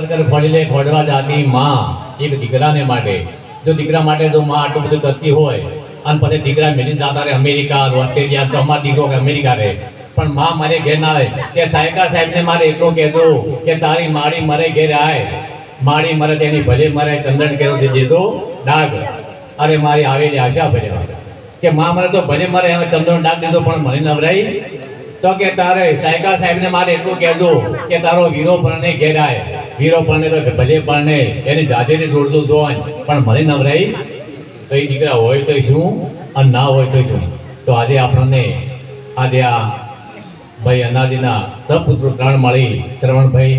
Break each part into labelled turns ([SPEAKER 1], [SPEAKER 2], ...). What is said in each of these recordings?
[SPEAKER 1] ફળીલે ખોડવા જાતી માં એક દીકરાને માટે, જો દીકરા માટે જો માં આટલું બધું કરતી હોય અને પછી દીકરા મેળીને જતા રહે અમેરિકા ઓસ્ટ્રેલિયા, તો અમારો દીકરો કે અમેરિકા રહે, પણ માં મારે ઘેર ના આવે કે સાયકા સાહેબને મારે એટલું કહેજો કે તારી માડી મરે ઘેર આય, માડી મરે તેની ભલે મરે ચંદન કેરો દેજો ડાઘ. અરે મારી આવેલી આશા ભર્યા કે માં મરે તો ભલે મરે એને ચંદન ડાઘ દેજો પણ મને નવરાઈ, તો કે તારે સાયકા સાહેબને મારે એટલું કહેજો કે તારો વીરો પરણે ઘેર આય, વીરો પરણે તો ભલે પરણે એની જાજેરી દોડતું જોવાય પણ મને નવરાઈ. તો એ દીકરા હોય તો શું અને ના હોય તો શું. તો આજે આપણને આજે આ ભાઈ અનાદિના સપુત્રો ત્રણ મળી શ્રવણભાઈ,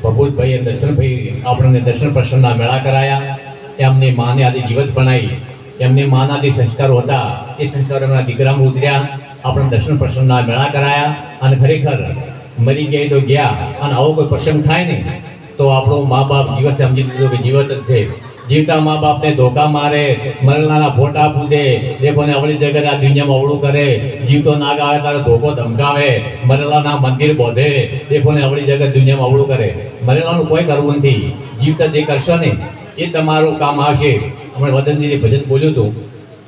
[SPEAKER 1] ભભૂતભાઈ અને દર્શનભાઈ આપણને દર્શન પ્રસન્નના મેળા કરાયા. એમની માને આજે જીવત બનાવી, એમની માના જે સંસ્કારો હતા એ સંસ્કારો એમના દીકરામાં ઉતર્યા, આપણે દર્શન પ્રસન્નના મેળા કરાયા. અને ખરેખર મરી ગયા તો ગયા, અને આવો કોઈ પ્રસંગ થાય ને તો આપણો મા બાપ જીવત સમજી દીધો કે જીવત જ છે. જીવતા મા બાપને ધોકા મારે, મરેલાના ફોટા પૂજે, દેખોને અવળી જગત આ દુનિયામાં અવળું કરે, જીવતો નાગ આવે તારે ધોકો ધમકાવે, મરેલાના મંદિર બોધે, દેખોને અવળી જગત દુનિયામાં અવળું કરે. મરેલાનું કોઈ કરવું નથી, જીવતા જે કરશો ને એ તમારું કામ આવશે. હમણાં વદનજીએ ભજન બોલ્યું હતું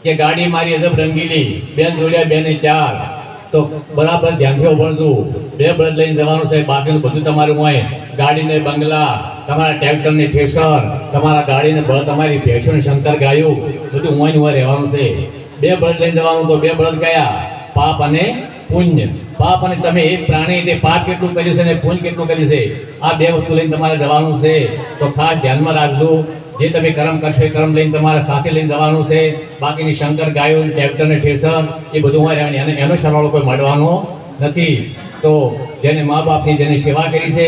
[SPEAKER 1] કે ગાડી મારી અદબ રંગીલી, બેન જોડ્યા બે ને ચાર, તો બરાબર ધ્યાનથી ઉભરતું, બે બળદ લઈને જવાનું છે, બાકીનું બધું તમારું હોય, ગાડીને બંગલા, તમારા ટ્રેક્ટરને ઠેસર, તમારા ગાડીને બળદ, તમારી ભેંસોને શંકર ગાયું, બધું હોય ને હોય રહેવાનું છે. બે બળદ લઈને જવાનું, તો બે બળદ કયા? પાપ અને પુણ્ય. પાપ અને તમે એક પ્રાણી તે પાપ કેટલું કર્યું છે અને પુણ્ય કેટલું કર્યું છે, આ બે વસ્તુ લઈને તમારે જવાનું છે. તો ખાસ ધ્યાનમાં રાખજો, જે તમે કર્મ કરશો એ કર્મ લઈને તમારે સાથે લઈને જવાનું છે. બાકીની શંકર ગાયો, ટ્રેક્ટરને ઠેસર એ બધું હોય રહેવાની, અને એનો સરવાળો કોઈ મળવાનો નથી. તો જેને મા બાપની જેની સેવા કરી છે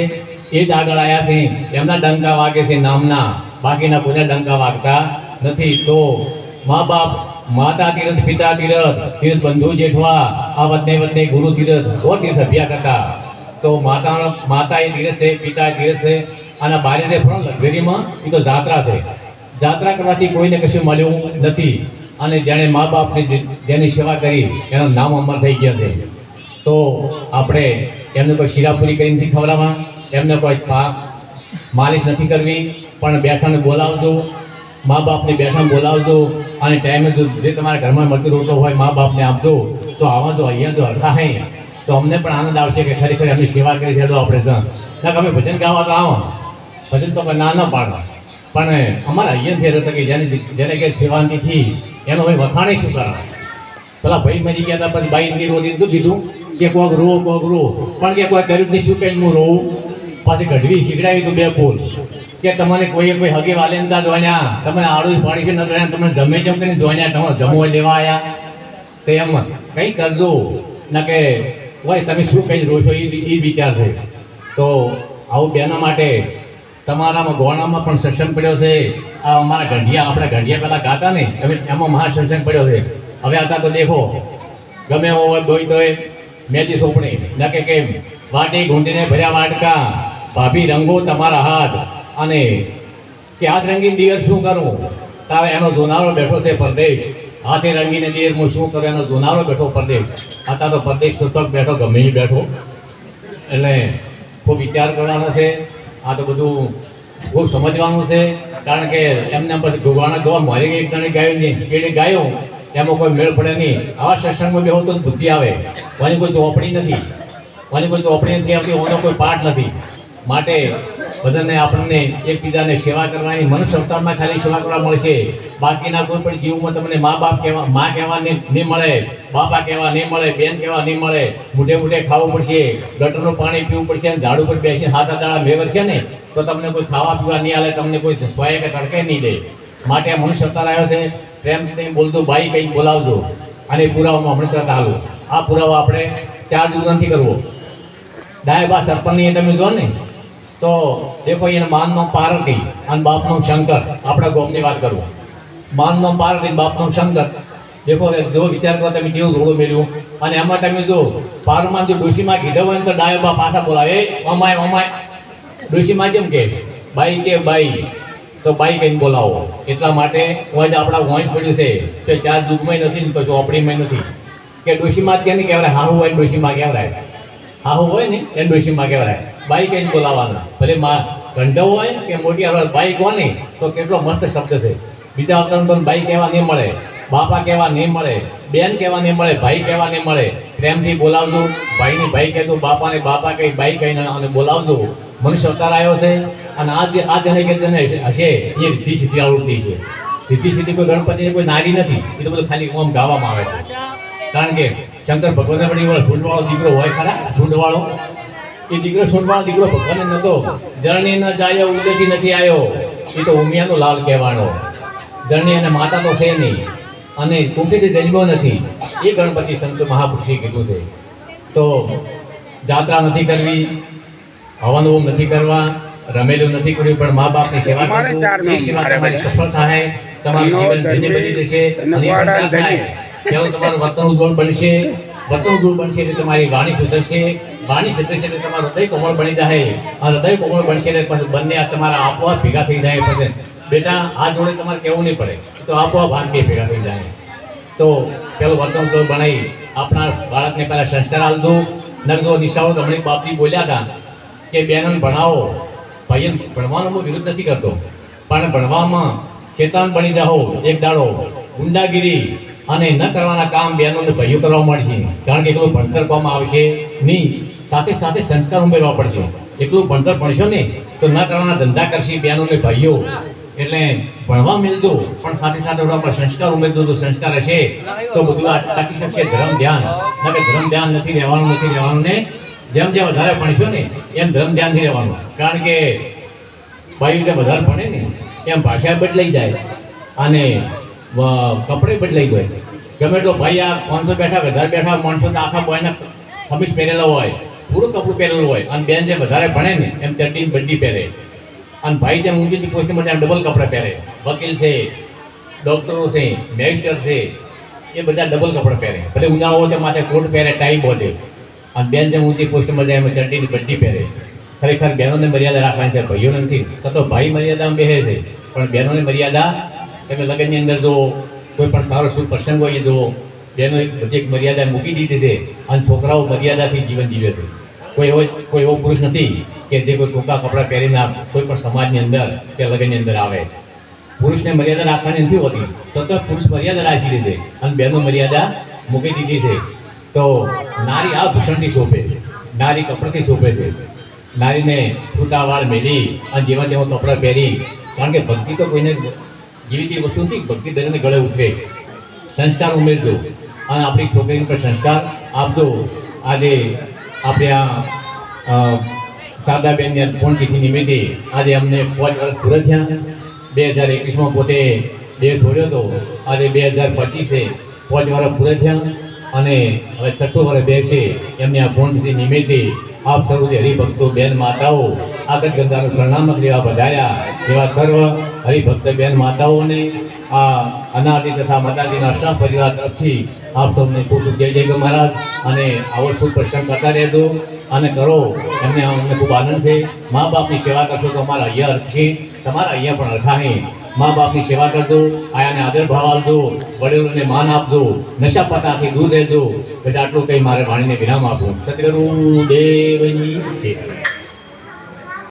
[SPEAKER 1] એ જ આગળ આવ્યા છે, એમના ડંકા વાગે છે નામના, બાકીના કોઈને ડંકા વાગતા નથી. તો મા બાપ, માતા તીરથ, પિતા તીરથ, તીરથ બંધુ જેઠવા, આ વતને વતને ગુરુ તીરથ, ઓ તીર્થ અભ્યા કરતા. તો માતા એ તીરથ છે, પિતા એ તીરથ છે, અને બારે જે ફળ લક્ઝરીમાં એ તો જાત્રા છે. જાત્રા કરવાથી કોઈને કશું મળ્યું નથી, અને જેણે મા બાપની જેની સેવા કરી એનું નામ અમર થઈ ગયા છે. તો આપણે એમને કોઈ શીરાપુરી કરી નથી ખવડાવવા, એમને કોઈ માલિશ નથી કરવી, પણ બેઠાને બોલાવજો, મા બાપને બેઠાને બોલાવજો, અને ટાઈમે જે તમારા ઘરમાં મળતી રોટલો હોય મા બાપને આપજો. તો આવા જો અહીંયા જો હરખા હોય તો અમને પણ આનંદ આવશે કે ખરેખર એમની સેવા કરી છે. તો આપણે ના અમે ભજન ગાવા તો આવો, ભજન તો ના ન પાડવા, પણ અમારા અહીંયા થયેલો હતો કે જેને કે સેવાંતિથી એનો હવે વખાણે શું કરવા. પેલા ભાઈ મરી ગયા હતા, પછી બાઈ રોતી શું કીધું કે કોક રો, પણ કે કોઈ કર્યું જ નહીં, શું કહીને હું રોવું. પાછી ગઢવી શીખડાવી તું બે ફૂલ કે તમને કોઈ હગે વાલેન્દા ધોન્યા, તમને આડું પાણી કે ન ધોન્યા, તમને જમે જેમ કરીને ધોન્યા, તમે જમવા લેવા આવ્યા. તો એમ કંઈ કરજો ના કે હોય તમે શું કંઈ રોશો એ વિચાર છે. તો આવું બેના માટે તમારામાં ગોણામાં પણ સત્સંગ પડ્યો છે. આ અમારા ગઢિયા, આપણે ગઢિયા પહેલાં ગાતા ને એમાં મહાસત્સંગ પડ્યો છે. હવે હતા તો દેખો ગમે એવો હોય દોઈ તો મેથી સોંપણી ના કે વાટી ઘૂંટીને ભર્યા વાટકા, ભાભી રંગો તમારા હાથ, અને કે હાથ રંગીને દિયર શું કરું, તારે એનો જોનારો બેઠો છે પરદેશ, હાથે રંગીને દિયર હું શું કરું, એનો જોનારો બેઠો પરદેશ. હતા તો પરદેશ સૂચક બેઠો, ગમે એ બેઠો. એટલે ખૂબ વિચાર કરવાનો છે, આ તો બધું ખૂબ સમજવાનું છે. કારણ કે એમને પછી ગોવાના ગવા મારી એક જણી ગાયું નહીં, એને ગાયું એમાં કોઈ મેળ પડે નહીં. આવા સત્સંગમાં બેહો તો બુદ્ધિ આવે. કોની કોઈ ચોપડી નથી, કોની કોઈ ચોપડી નથી આવતી, ઓનો કોઈ પાઠ નથી. માટે બધાને આપણને એકબીજાને સેવા કરવાની, મનુષ્ય અવતારમાં ખાલી સેવા કરવા મળશે. બાકીના કોઈ પણ જીવમાં તમને મા બાપ કહેવા, મા કહેવા નહીં મળે, બાપા કહેવા નહીં મળે, બેન કહેવા નહીં મળે. મોઢે મોઢે ખાવું પડશે, ગટરનું પાણી પીવું પડશે, અને ઝાડુ પર બેસીને હાથ દાડા મેવર છે ને તો તમને કોઈ ખાવા પીવા નહીં આલે, તમને કોઈ સ્વયં કે તડકે નહીં દે. માટે આ મનુષ્ય અવતાર આવ્યો છે, પ્રેમથી તમે બોલતો ભાઈ કંઈક બોલાવજો. અને પુરાવામાં હમણાં તરત હાલો. આ પુરાવો આપણે 4 દિવસ નથી કરવો. ડાયબા સરપંચની તમે જો ને તો દેખો એને માનનો પાર્વતી અને બાપનો શંકર. આપણા ગોમની વાત કરું, માનનો પાર્વતી, બાપનો શંકર. દેખો જો વિચાર કરો તમે કેવું ઘોડું મેળવ્યું. અને એમાં તમે જો પારમાં જો ડોશીમાં કીધો હોય ને તો ડાયબા પાછા બોલાવે, અમાય અમાય. ડોશીમાં કેમ કે બાઈ કે બાઈ, તો બાઈ કહીને બોલાવો. એટલા માટે હું આપણા વોઈસ પડ્યું છે કે 4 દુઃખમાં નથી ને તો ચોપડીમાં નથી, કે ડોશીમાં કે નહીં કહેવાય, હાહુ હોય ડોશીમાં કહેવાય, હાહુ હોય ને એ ડોશીમાં કહેવાય. બાઈ કહીને બોલાવવાના, ભલે કંઢો હોય કે મોટી આવડત બાઈ કોને તો કેટલો મસ્ત શબ્દ છે. બીજા અવતરણ તો બાઈ કહેવા નહીં મળે, બાપા કહેવા નહીં મળે, બેન કહેવા નહીં મળે, ભાઈ કહેવા નહીં મળે. પ્રેમથી બોલાવજો, ભાઈને ભાઈ કહેતું, બાપાને બાપા કહી ભાઈ કહીને અને બોલાવજો. મનુષ્ય અવતાર આવ્યો છે અને આ જને કે હશે એ રીતિ સિદ્ધિ આવૃત્તિ છે. રીતિ સિદ્ધિ કોઈ ગણપતિની કોઈ નારી નથી, એ તો બધું ખાલી ઓમ ગાવામાં આવે છે. કારણ કે શંકર ભગવાનને પણ સૂંઢવાળો દીકરો હોય ખરા, સૂંઢવાળો એ દીકરો સૂંઢવાળો દીકરો ભગવાનને નહોતો. જરણી ન જાય ઉદેથી નથી આવ્યો, એ તો ઉમિયાનો લાલ કહેવાનો. જરણી અને માતા તો છે નહીં અને કુંભીથી જન્મ્યો નથી, એ ગણપતિ સંત મહાપુરુષે કીધું છે. તો જાત્રા નથી કરવી, હવન હોમ નથી કરવા, રમેલું નથી કર્યું, પણ મા બાપની સેવા કરવું, એ સેવા તમારી સફળ થાય, તમારું જીવન ધન્ય બની જશે. ત્યારે તમારું વર્તન ઉજ્જવળ બનશે, વર્તન ઉજ્જવળ બનશે એટલે તમારી વાણી સુધરશે, વાણી સુધરશે એટલે તમારું હૃદય કોમળ બની જાય, અને હૃદય કોમળ બનશે એટલે પછી બંને આ તમારા આપોઆપ ભેગા થઈ જાય. પછી બેટા આ જોડે તમારે કહેવું નહીં પડે, તો આપોઆપ હાથ બે ભેગા થઈ જાય. તો પેલું વર્તન ઉજ્જવળ બનાવી આપણા બાળકને પહેલાં સંસ્કાર આપજો. નગદો નિશાળો હમણાં બાપજી બોલ્યા હતા કે બહેનોને ભણાવો, ભાઈને ભણવાનો હું વિરોધ નથી કરતો, પણ ભણવામાં શેતાન બની જાઓ એક દાડો, ગુંડાગીરી અને ન કરવાના કામ બહેનોને ભાઈઓ કરવા મળશે. કારણ કે એકલું ભણતર કરવામાં આવશે નહીં, સાથે સાથે સંસ્કાર ઉમેરવા પડશે. એકલું ભણતર ભણશો ને તો ન કરવાના ધંધા કરશે બહેનોને ભાઈઓ. એટલે ભણવા મિલજો પણ સાથે સાથે પર સંસ્કાર ઉમેરજો. તો સંસ્કાર હશે તો બધું આ ટકી શકશે. ધર્મ ધ્યાન ના કે ધર્મ ધ્યાન નથી રહેવાનું ને જેમ જેમ વધારે ભણશો ને એમ ધર્મ ધ્યાનથી રહેવાનું. કારણ કે ભાઈ જે વધારે ભણે ને એમ ભાષા બદલાઈ જાય અને કપડે બદલાઈ જાય. ગમે એટલો ભાઈ આ 500 બેઠા 1000 બેઠા માણસો તો આખા બોયના ખમીસ પહેરેલો હોય, પૂરું કપડું પહેરેલું હોય, અને બેન જે વધારે ભણે ને એમ ચડ્ડી બંડી પહેરે, અને ભાઈ જેમ ઊંચી પોસ્ટમાં ત્યાં ડબલ કપડાં પહેરે. વકીલ છે, ડૉક્ટરો છે, મેજિસ્ટર છે, એ બધા ડબલ કપડાં પહેરે. ભલે ઉનાળો હોય તો માથે કોટ પહેરે, ટાઈ બોધે, અને બેન જેમ ઊંચી પોસ્ટમાં જાય એમ ચડ્ડીની બંડી પહેરે. ખરેખર બહેનોને મર્યાદા રાખવાની છે, ભાઈઓને નથી. તો ભાઈ મર્યાદામાં બેસે છે, પણ બહેનોની મર્યાદા તમે લગ્નની અંદર જો કોઈ પણ સારો શુભ પ્રસંગ હોય જો બહેનો બધી એક મર્યાદા મૂકી દીધી છે, અને છોકરાઓ મર્યાદાથી જીવન જીવે છે. કોઈ એવો પુરુષ નથી કે જે કોઈ ટૂંકા કપડાં પહેરીને કોઈ પણ સમાજની અંદર કે લગ્નની અંદર આવે. પુરુષને મર્યાદા રાખવાની નથી હોતી, સતત પુરુષ મર્યાદા રાખી દીધી અને બહેનો મર્યાદા મૂકી દીધી છે. તો નારી આ ભૂષણથી શોભે છે, નારી કપડાથી શોભે છે. નારીને છૂટા વાળ મેલી અને જેવા તેવા કપડાં પહેરી, કારણ કે ભક્તિ તો કોઈને જેવી વસ્તુ નથી, ભક્તિ દરેકને ગળે ઉતરે. સંસ્કાર ઉમેરજો અને આપણી છોકરીને પણ સંસ્કાર આપજો. આજે આપણે આ શારદાબેનની પુણ્યતિથિ નિમિત્તે આજે અમને 5 વર્ષ પૂરા થયા. 2021માં પોતે દેહ છોડ્યો હતો, આજે 2025 5 વર્ષ પૂરા થયા અને હવે 6થું વર્ષ બેસે. એમની આ પુણ્યતિથિ નિમિત્તે આપ સર્વ હરિભક્તો બેન માતાઓ આગળ ગંગાનું શરણામત લેવા પધાર્યા એવા સર્વ હરિભક્ત બેન માતાઓને આ અનાદિ તથા માતાજીના અષ્ટા પરિવાર તરફથી આપ સૌને ખૂબ જય જય મહારાજ. અને આવો શુભ પ્રસંગ કરતા રહેજો અને કરો, અમને ખૂબ આનંદ છે. મા બાપની સેવા કરશો તો અમારા અહીંયા અર્થ છે, તમારા અહીંયા પણ અર્થાહે. મા બાપની સેવા કરજો, આયાને આદર ભાવ આપજો, વડીલોને માન આપજો, નશા પતાથી દૂર રહેજો. પછી આટલું કંઈ મારે વાણીને વિરામ આપું. સતગુરુ દેવની છે.